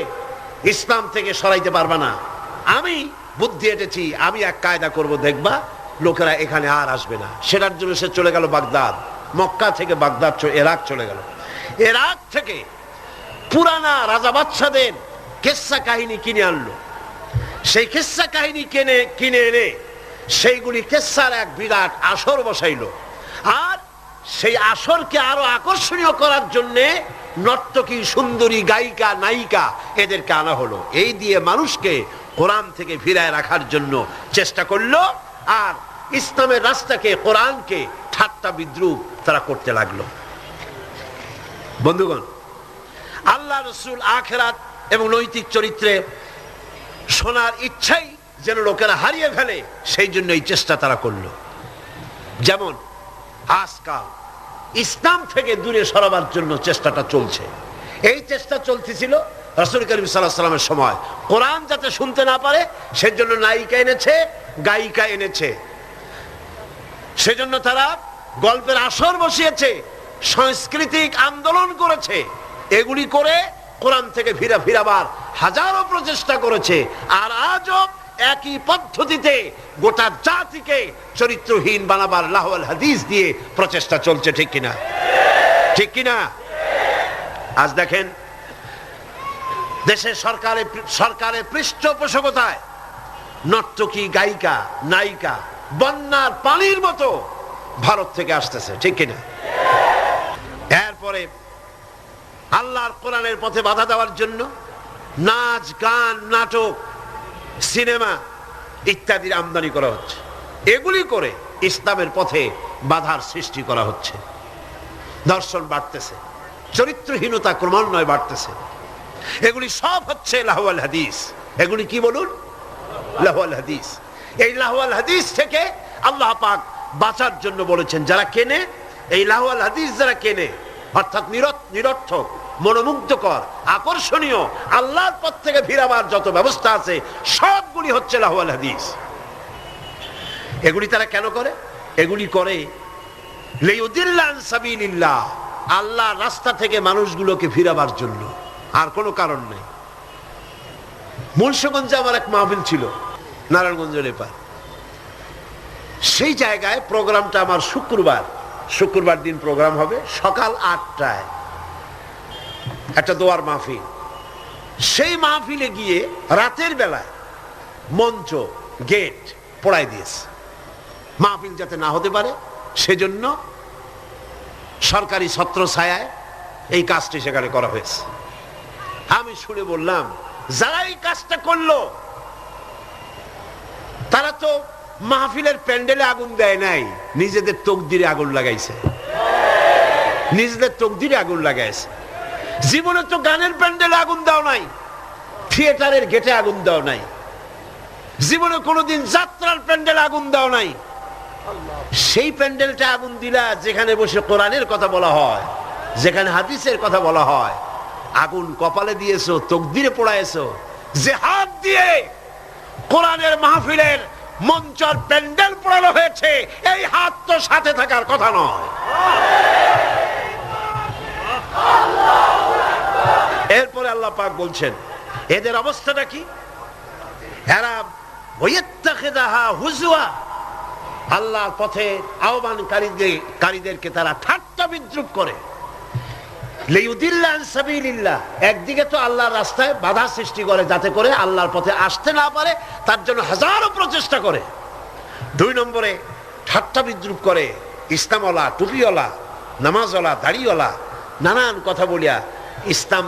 ইসলাম থেকে সরাইতে পারবা না। আমি বুদ্ধি এঁটেছি, আমি এক কায়দা করব, দেখবা লোকেরা এখানে আর আসবে না। সেটার জন্য সে চলে গেল বাগদাদ। মক্কা থেকে বাগদাদ ইরাক চলে গেল। ইরাক থেকে পুরানা রাজা বাদশাদের কিসসা কাহিনী কিনে আনলো। সেই কিসসা কাহিনী কিনে এনে সেইগুলি কিসসার এক বিরাট আসর বসাইলো। আর সেই আসরকে আরো আকর্ষণীয় করার জন্য নর্তকী, সুন্দরী, গায়িকা, নায়িকা এদেরকে আনা হলো। এই দিয়ে মানুষকে কোরআন থেকে ফিরায় রাখার জন্য চেষ্টা করলো, আর ইসলামের রাস্তাকে, কোরআনকে ঠাট্টা বিদ্রুপ তারা করতে লাগলো। বন্ধুগণ, আল্লাহ রাসূল আখিরাত এবং নৈতিক চরিত্রে শোনার ইচ্ছাই যেন লোকেরা হারিয়ে ফেলে, সেই জন্য এই চেষ্টা তারা করলো। যেমন আজকাল ইসলাম থেকে দূরে সরাবার জন্য চেষ্টাটা চলছে। এই চেষ্টা চলতেছিল রাসূল করিম সাল্লাল্লাহু আলাইহি ওয়াসাল্লামের সময়। কোরআন যাতে শুনতে না পারে সেজন্য নায়িকা এনেছে, গায়িকা এনেছে, সেজন্য তারা গল্পের আসর বসিয়েছে, সাংস্কৃতিক আন্দোলন করেছে। এগুলি করে কোরআন থেকে ফিরাবার হাজারো প্রচেষ্টা করেছে। আর আজও একই পদ্ধতিতে গোটা জাতিকে চরিত্রহীন বানাবার লাহওয়াল হাদিস দিয়ে প্রচেষ্টা চলছে। ঠিক কিনা? ঠিক কিনা? আজ দেখেন দেশের সরকারের পৃষ্ঠপোষকতায় নর্তকী, গায়িকা, নায়িকা বন্যার পানির মতো ভারত থেকে আসতেছে। ঠিক কিনা? এরপরে আল্লাহর কোরআনের পথে বাধা দেওয়ার জন্য নাচ, গান, নাটক, সিনেমা ইত্যাদির আমদানি করা হচ্ছে। এগুলি করে ইসলামের পথে বাধার সৃষ্টি করা হচ্ছে। দর্শন বাড়তেছে, চরিত্রহীনতা ক্রমান্বয়ে বাড়তেছে। এগুলি সব হচ্ছে লাহওয়াল হাদিস। এগুলি কি বলুন? লাহওয়াল হাদিস। এই লাহওয়াল হাদিস থেকে আল্লাহ পাক বাঁচার জন্য বলেছেন, যারা কেনে এই লাহওয়াল হাদিস, যারা কেনে অর্থাৎ নিরর্থক, মনোমুগ্ধকর, আকর্ষণীয়, আল্লাহর পথ থেকে ফিরাবার যত ব্যবস্থা আছে সবগুলি হচ্ছে লাহওয়াল হাদিস। এগুলি তারা কেন করে? এগুলি করে লিইউদিল্লা আন সাবিলিল্লাহ, আল্লাহর রাস্তা থেকে মানুষগুলোকে ফিরাবার জন্য, আর কোনো কারণ নেই। মুন্সিগঞ্জে আমার এক মাহফিল ছিল, নারায়ণগঞ্জের এপার। সেই জায়গায় প্রোগ্রামটা আমার শুক্রবার, শুক্রবার দিন প্রোগ্রাম হবে সকাল 8টায়, একটা দোয়ার মাহফিল। সেই মাহফিলে গিয়ে রাতের বেলায় মঞ্চ গেট পোড়াই দিয়েছে, মাহফিল যাতে না হতে পারে সেজন্য সরকারি ছত্র ছায়ায় এই কাজটি সেখানে করা হয়েছে। আমি শুনে বললাম, যারা এই কাজটা করলো তারা তো মাহফিলের প্যান্ডেলে আগুন দেয় নাই, নিজেদের তকদিরে আগুন লাগাইছে, নিজেদের তকদিরে আগুন লাগাইছে। জীবনে তো গানের প্যান্ডেলে আগুন দাও নাই, থিয়েটারের গেটে আগুন দাও নাই, জীবনে কোনোদিন যাত্রার প্যান্ডেলে আগুন দাও নাই। সেই প্যান্ডেলটা আগুন দিলা যেখানে বসে কোরআনের কথা বলা হয়, যেখানে হাদিসের কথা বলা হয়। আগুন কপালে দিয়েছো, তকদিরে পোড়াইছো। যে হাত দিয়ে কোরআনের মাহফিলের মঞ্চের প্যান্ডেল পোড়ানো হয়েছে, এই হাত তো সাথে থাকার কথা নয়। এরপরে আল্লাহ পাক বলছেন, এদের অবস্থাটা কি? এরা ওয়াত্তাখিযাহা হুজওয়া, আল্লাহর পথে আহ্বানকারীদেরকে তারা ঠাট্টা বিদ্রূপ করে। লিইউদিল্লা আন সাবিলিল্লাহ, একদিকে তো আল্লাহর রাস্তায় বাধা সৃষ্টি করে যাতে করে আল্লাহর পথে আসতে না পারে, তার জন্য হাজারো প্রচেষ্টা করে। 2 নম্বরে ঠাট্টা বিদ্রূপ করে ইসলামওয়ালা, টুপিওয়ালা, নামাজওয়ালা, দাড়িওয়ালা, নানান কথা বলিয়া ইসলাম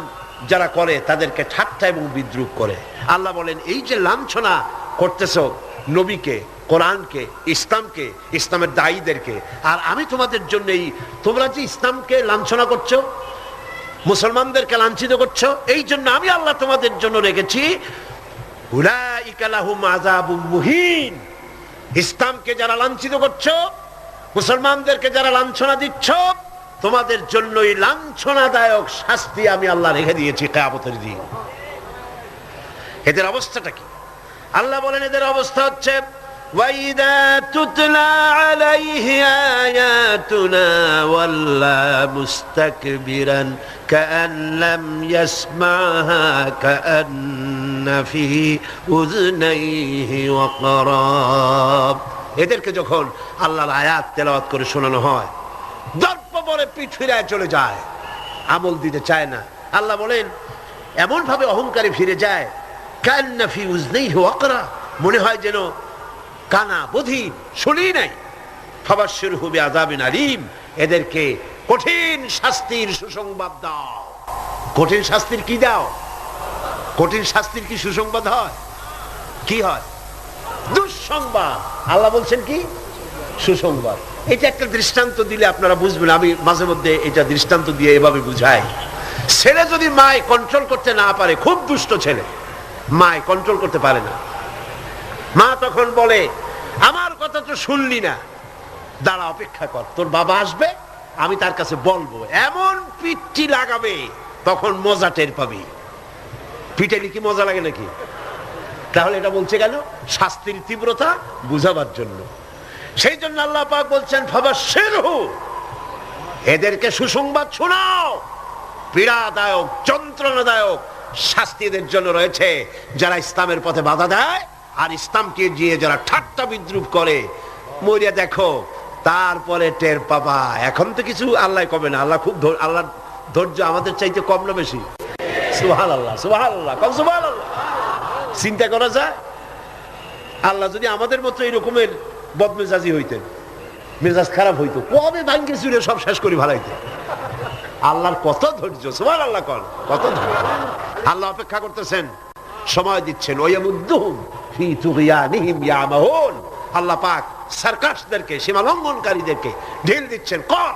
যারা করে তাদেরকে ঠাট্টা এবং বিদ্রূপ করে। আল্লাহ বলেন, এই যে লাঞ্ছনা করতেছ নবীকে, কোরআনকে, ইসলামকে, ইসলামের দায়ীদেরকে, আর আমি তোমাদের জন্যই, তোমরা যে ইসলামকে লাঞ্ছনা করছো, মুসলমানদেরকে লাঞ্ছিত করছো, এই জন্য আমি আল্লাহ তোমাদের জন্য রেখেছি উলাইকা লাহুম আযাবুম মুহিন। ইসলামকে যারা লাঞ্ছিত করছো, মুসলমানদেরকে যারা লাঞ্ছনা দিচ্ছ, তোমাদের জন্যই লাঞ্ছনাদায়ক শাস্তি আমি আল্লাহ রেখে দিয়েছি কিয়ামতের দিন। এদের অবস্থাটা কি? আল্লাহ বলেন, এদের অবস্থা হচ্ছে وَإِذَا تُتْلَى عَلَيْهِ آيَاتُنَا وَلَّى مُسْتَكْبِرًا كَأَنْ لَّمْ يَسْمَعْهَا كَأَنَّ فِي أُذُنَيْهِ وَقْرًا। এদেরকে যখন আল্লাহর আয়াত তেলাওয়াত করে শোনানো হয়, দর্প বলে পিঠ ফিরায় চলে যায়, আমল দিতে চায় না। আল্লাহ বলেন, এমন ভাবে অহংকারে ফিরে যায়, কান্না ফি উযনাইহি ওয়াকরা, মনে হয় যেন কানা বধির, শুনি নাই। ফাবাশশিরহু বিআযাবিন আলীম, এদেরকে কঠিন শাস্তির সুসংবাদ দাও। কঠিন শাস্তির কি দাও? কঠিন শাস্তির কি সুসংবাদ হয়? কি হয়? দুঃসংবাদ। আল্লাহ বলছেন কি? সুসংবাদ। এটা একটা দৃষ্টান্ত দিলে আপনারা বুঝবেন। আমি মাঝে মধ্যে এটা দৃষ্টান্ত দিয়ে এভাবে বুঝাই। ছেলে যদি মায় কন্ট্রোল করতে না পারে, খুব দুষ্ট ছেলে, মায় কন্ট্রোল করতে পারে না, মা তখন বলে, আমার কথা তো শুনলি না, দাঁড়া, অপেক্ষা কর, তোর বাবা আসবে, আমি তার কাছে বলবো। এমন পিঠটি লাগাবে, তখন মজা টের পাবি। পিটাইলে কি মজা লাগে নাকি? তাহলে এটা বলছে কেন? শাস্তির তীব্রতা বুঝাবার জন্য। সেই জন্য আল্লাহ পাক বলছেন, ফাবাশশিরহু, এদেরকে সুসংবাদ শোনাও। পীড়াদায়ক, যন্ত্রণাদায়ক শাস্তি এদের জন্য রয়েছে যারা ইসলামের পথে বাধা দেয় আর ইসলামকে গিয়ে যারা ঠাট্টা বিদ্রূপ করে। মরিয়া দেখো, তারপরে টের পাবা। এখন তো কিছু আল্লাহ কবে না, আল্লাহ খুব, আল্লাহর ধৈর্য আমাদের চাইতে কম না বেশি? সুবহানাল্লাহ, সুবহানাল্লাহ, কম সুবহানাল্লাহ। চিন্তা করা যায়, আল্লাহ যদি আমাদের মতো এরকমের বদমেজাজি হইতেন, মেজাজ খারাপ হইতো, কবে ভাঙ্গে চুরে সব শেষ করে ভালাইতে। আল্লাহর কত ধৈর্য, সুবহানাল্লাহ, কত ধৈর্য। আল্লাহ অপেক্ষা করতেছেন, সময় দিচ্ছেন। ওয়ায়ামুদ্দুহুম ফি তুগয়ানিহিম ইয়ামাহুন, আল্লাহ পাক সার্কাসদেরকে, সীমা লঙ্ঘনকারীদেরকে ঢিল দিচ্ছেন, কর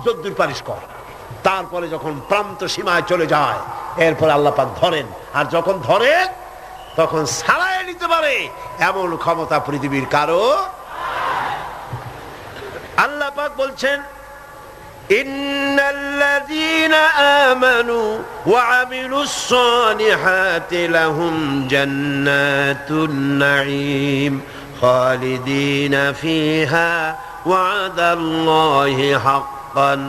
যদ্দুর পারিস কর। তারপরে যখন প্রান্ত সীমায় চলে যায়, এরপর আল্লাহ পাক ধরেন, আর যখন ধরেন তখন ছাড়াই নিতে পারে এমন ক্ষমতা পৃথিবীর কারো। আল্লাহ পাক বলছেন, ইন্নাল্লাযীনা আমানু ওয়া আমিলুস সালিহাতি লাহুম জান্নাতুন নাঈম খালিদিনা ফিহা ওয়াদাল্লাহি হাক্কান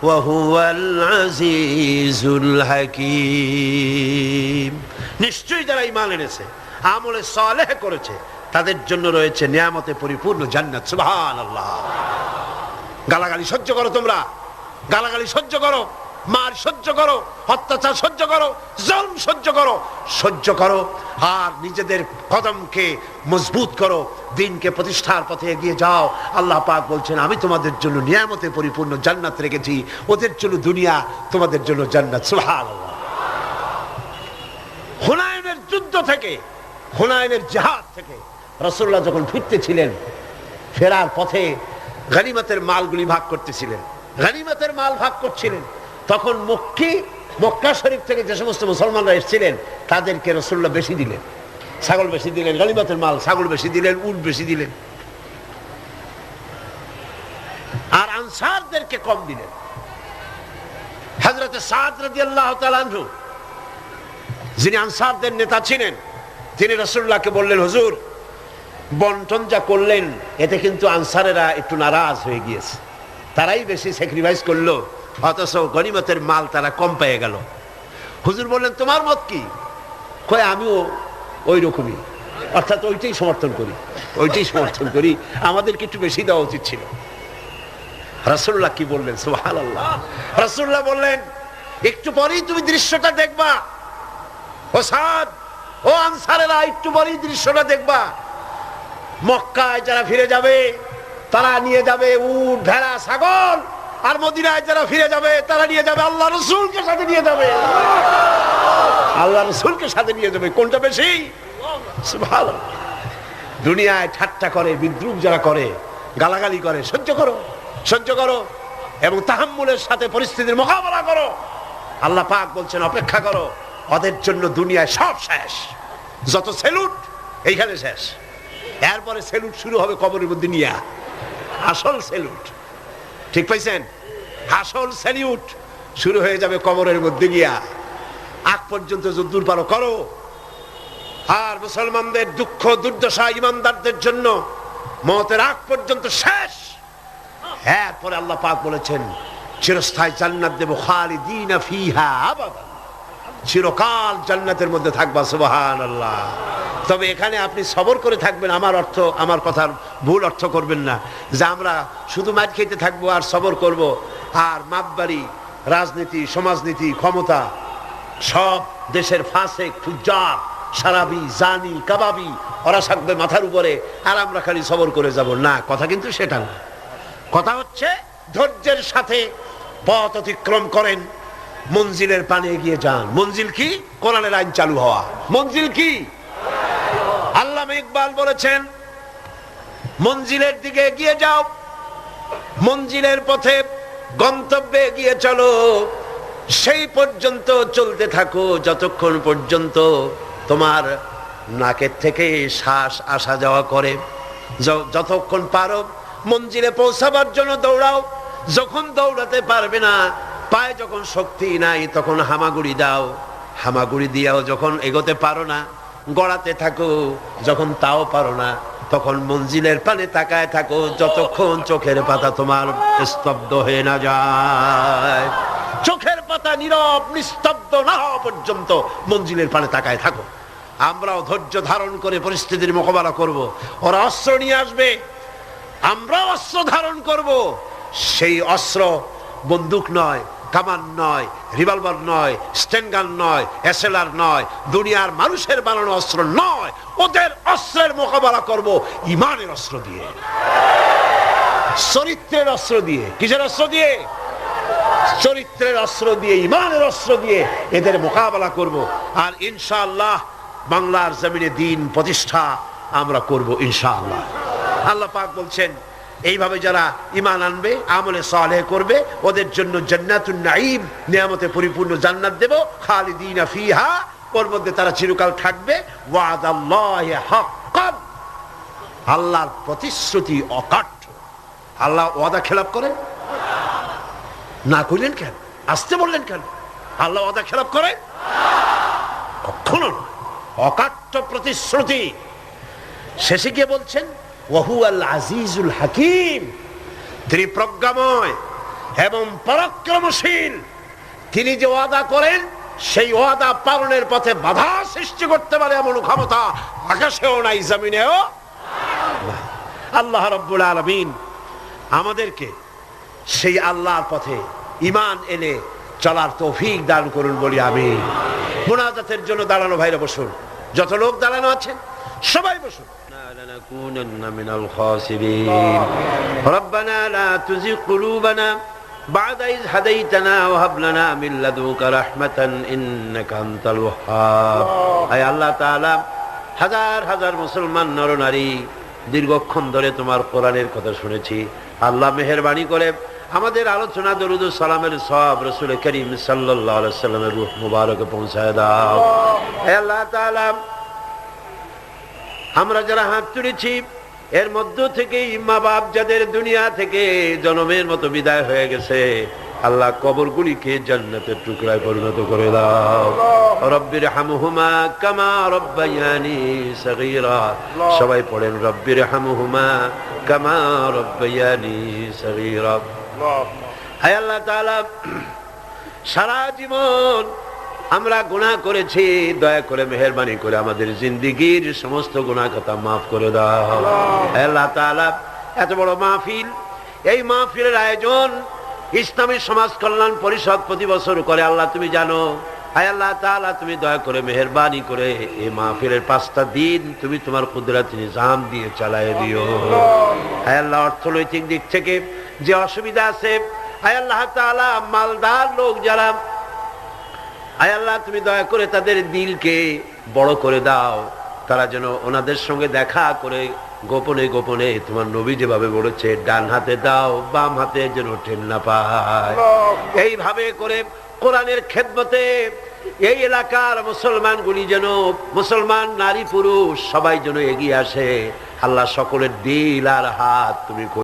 ওয়া হুয়াল আজিজুল হাকীম। নিশ্চয়ই যারা ঈমান এনেছে, আমলে সালেহ করেছে, তাদের জন্য রয়েছে নিয়ামতে পরিপূর্ণ জান্নাত। সুবহানাল্লাহ। গালাগালি সহ্য করো, তোমরা গালাগালি সহ্য করো, মার সহ্য করো, অত্যাচার সহ্য করো, জুলম সহ্য করো, আর নিজেদের কদমকে মজবুত করো, দ্বীনকে প্রতিষ্ঠার পথে এগিয়ে যাও। আল্লাহ পাক বলছেন, আমি তোমাদের জন্য নিয়ামতে পরিপূর্ণ জান্নাত রেখেছি, ওদের জন্য দুনিয়া, তোমাদের জন্য জান্নাত। সুবহানাল্লাহ। হুনাইনের যুদ্ধ থেকে, হুনাইনের জিহাদ থেকে রাসূলুল্লাহ যখন ফিরতেছিলেন, ফেরার পথে গনিমতের মালগুলি ভাগ করতেছিলেন, গনিমতের মাল ভাগ করছিলেন, তখন মক্কা শরীফ থেকে যে সমস্ত মুসলমানরা এসেছিলেন তাদেরকে রাসূলুল্লাহ বেশি দিলেন, ছাগল বেশি দিলেন, গনিমতের মাল ছাগল বেশি দিলেন, উট বেশি দিলেন, আর আনসারদেরকে কম দিলেন। হযরত সাদ রাদিয়াল্লাহু তাআলা আনহু, যিনি আনসারদের নেতা ছিলেন, তিনি রাসূলুল্লাহকে বললেন, হুজুর, বন্টন যা করলেন এতে কিন্তু আনসারেরা একটু নারাজ হয়ে গিয়েছে, তারাই বেশি স্যাক্রিফাইস করলো, অথচ গনিমতের মাল তারা কম পেয়ে গেল। হুজুর বললেন, তোমার মত কি? কয়, আমিও ওই রকমই, অর্থাৎ ওইটাই সমর্থন করি, আমাদেরকে একটু বেশি দেওয়া উচিত ছিল। রাসূলুল্লাহ কি বললেন? সুবহানাল্লাহ। রাসূলুল্লাহ বললেন, একটু পরেই তুমি দৃশ্যটা দেখবা, ও সাদ, ও আনসারেরা, একটু পরেই দৃশ্যটা দেখবা। মক্কায় যারা ফিরে যাবে তারা নিয়ে যাবে উট, ভেড়া, ছাগল, আর মদিনায় যারা ফিরে যাবে তারা নিয়ে যাবে আল্লাহ রাসূলকে সাথে নিয়ে যাবে, আল্লাহ রাসূলকে সাথে নিয়ে যাবে। কোনটা বেশি? সুবহানাল্লাহ। দুনিয়ায় ঠাট্টা করে, বিদ্রুপ যারা করে, গালাগালি করে, সহ্য করো এবং তাহাম্মুলের সাথে পরিস্থিতির মোকাবেলা করো। আল্লাহ পাক বলছেন, অপেক্ষা করো, ওদের জন্য দুনিয়ায় সব শেষ, যত সেলুট এইখানে শেষ, এরপরে সেলুট শুরু হবে কবরের মধ্যে নিয়ে, আসল সেলুট, ঠিক পাইছেন? আসল সেলিউট শুরু হয়ে যাবে কবরের মধ্যে গিয়া। আগ পর্যন্ত যদ্দূর পারো করো। আর মুসলমানদের দুঃখ দুর্দশা ইমানদারদের জন্য মওতের আগ পর্যন্ত শেষ। এরপরে আল্লাহ পাক বলেছেন, চিরস্থায়ী জান্নাত দেব, খালিদিনা ফিহা আবাদা, চিরকাল জান্নাতের মধ্যে থাকবা। সুবহানাল্লাহ। তবে এখানে আপনি সবর করে থাকবেন, আমার কথার ভুল অর্থ করবেন না যে আমরা শুধু মার খেতে থাকবো আর সবর করব, আর মাপবাড়ি, রাজনীতি, সমাজনীতি, ক্ষমতা, সব দেশের ফাসেক, ফুজ্জার, সারাবি, জানি, কাবাবি, ওরা থাকবে মাথার উপরে, আর আমরা খালি সবর করে যাব না। কথা কিন্তু সেটা না। কথা হচ্ছে ধৈর্যের সাথে পথ অতিক্রম করেন, মঞ্জিলের পানে এগিয়ে যান। মঞ্জিল কি? কোরআনের আইন চালু হওয়া। মঞ্জিল কি? আল্লামা ইকবাল বলেছেন, মঞ্জিলের দিকে এগিয়ে যাও, মঞ্জিলের পথে গন্তব্যে এগিয়ে চলো, সেই পর্যন্ত চলতে থাকো যতক্ষণ পর্যন্ত তোমার নাকের থেকে শ্বাস আসা যাওয়া করে। যতক্ষণ পারো মঞ্জিলে পৌঁছাবার জন্য দৌড়াও, যখন দৌড়াতে পারবে না, পায়ে যখন শক্তি নাই, তখন হামাগুড়ি দাও, হামাগুড়ি দিয়াও যখন এগোতে পারো না গড়াতে থাকো, যখন তাও পারো না তখন মঞ্জিলের পানে তাকায় থাকো, যতক্ষণ চোখের পাতা তোমার স্তব্ধ হয়ে না যায়। চোখের পাতা নীরব নিস্তব্ধ না হওয়া পর্যন্ত মঞ্জিলের পানে তাকায় থাকো। আমরাও ধৈর্য ধারণ করে পরিস্থিতির মোকাবেলা করব। ওরা অস্ত্র নিয়ে আসবে, আমরাও অস্ত্র ধারণ করব। সেই অস্ত্র বন্দুক নয়, কামান নয়, রিভলভার নয়, স্টেনগান নয়, এসএলআর নয়, দুনিয়ার মানুষের বানানো অস্ত্র নয়। ওদের অস্ত্রের মোকাবেলা করব ঈমানের অস্ত্র দিয়ে, চরিত্রের অস্ত্র দিয়ে। কিসের অস্ত্র দিয়ে? চরিত্রের অস্ত্র দিয়ে, ঈমানের অস্ত্র দিয়ে এদের মোকাবেলা করব। আর ইনশাআল্লাহ বাংলার জমিনে দ্বীন প্রতিষ্ঠা আমরা করব ইনশাআল্লাহ। আল্লাহ পাক বলছেন, এইভাবে যারা ঈমান আনবে, আমলে সালেহ করবে, ওদের জন্য জান্নাতুন নাঈম, নিয়ামতে পরিপূর্ণ জান্নাত দেব, খালিদিনা ফিহা, ওর মধ্যে তারা চিরকাল থাকবে। ওয়াদাল্লাহি হাক্কান, আল্লাহর প্রতিশ্রুতি অকাট্য। আল্লাহ ওয়াদা খেলাপ করেন না? কইলেন কেন? আসতে বললেন কেন? আল্লাহ ওয়াদা খেলাপ করেন? কখনো না। অকাট্য প্রতিশ্রুতি। শেষে গিয়ে বলছেন, ওয়াহুয়াল আজিজুল হাকিম, তিনি প্রজ্ঞাময় এবং পরাক্রমশীল। তিনি যে ওয়াদা করেন সেই ওয়াদা পালনের পথে বাধা সৃষ্টি করতে পারে এমন ক্ষমতা আকাশেও নাই, জমিনেও নাই। আল্লাহ রাব্বুল আলামিন আমাদেরকে সেই আল্লাহর পথে ঈমান এনে চলার তৌফিক দান করুন বলি আমি। মুনাজাতের জন্য দাঁড়ানো ভাইরা বসুন, যত লোক দাঁড়ানো আছেন সবাই বসুন। لنكونن من الخاسرين ربنا لا تزغ قلوبنا بعد إذ هديتنا وهب لنا من لدنك رحمة إنك أنت الوهاب। আয় আল্লাহ তাআলা, হাজার হাজার মুসলমান নরনারী দীর্ঘক্ষণ ধরে তোমার কোরআনের কথা শুনেছি। আল্লাহ মেহেরবানি করে আমাদের আলোচনা দরুদ ও সালামের সওয়াব রাসূল করিম সাল্লাল্লাহু আলাইহি ওয়াসাল্লামের রূহ মুবারকে পৌঁছায় দাও। হে আল্লাহ তাআলা, আমরা যারা হাত তুলেছি এর মধ্য থেকে মা বাপ যাদের দুনিয়া থেকে জন্মের মতো বিদায় হয়ে গেছে, আল্লাহ কবরগুলিকে জান্নাতের টুকরায় পরিণত করে দাও। রব্বির হামহুমা কামা রব্বায়ানি সগীরা। সবাই পড়েন রব্বির হামহুমা কামা রব্বায়ানি সগীরা। হায় আল্লাহ তাআলা, সারা জীবন আমরা গুনাহ করেছি, দয়া করে মেহেরবানি করে আমাদের জিন্দেগীর সমস্ত গুনাহ কথা মাফ করে দাও। হে আল্লাহ তাআলা, এত বড় মাহফিল, এই মাহফিলের আয়োজন ইসলামী সমাজ কল্যাণ পরিষদ প্রতি বছর করে। আল্লাহ তুমি জানো। হে আল্লাহ তাআলা, তুমি দয়া করে মেহেরবানি করে এই মাহফিলের 5টা দিন তুমি তোমার কুদরতি নিজাম দিয়ে চালায় দিও। হে আল্লাহ, অর্থনৈতিক দিক থেকে যে অসুবিধা আছে, হে আল্লাহ তাআলা, মালদার লোক যারা, আয় আল্লাহ তুমি দয়া করে তাদের দিলকে বড় করে দাও, তারা যেন ওনাদের সঙ্গে দেখা করে গোপনে গোপনে তোমার নবী যেভাবে বলেছে ডান হাতে দাও বাম হাতে যেন ঠেল না পায়। এইভাবে করে কোরআনের খেদমতে এই এলাকার মুসলমানগুলি যেন, মুসলমান নারী পুরুষ সবাই যেন এগিয়ে আসে। আল্লাহ সকলের দিল আর হাত তুমি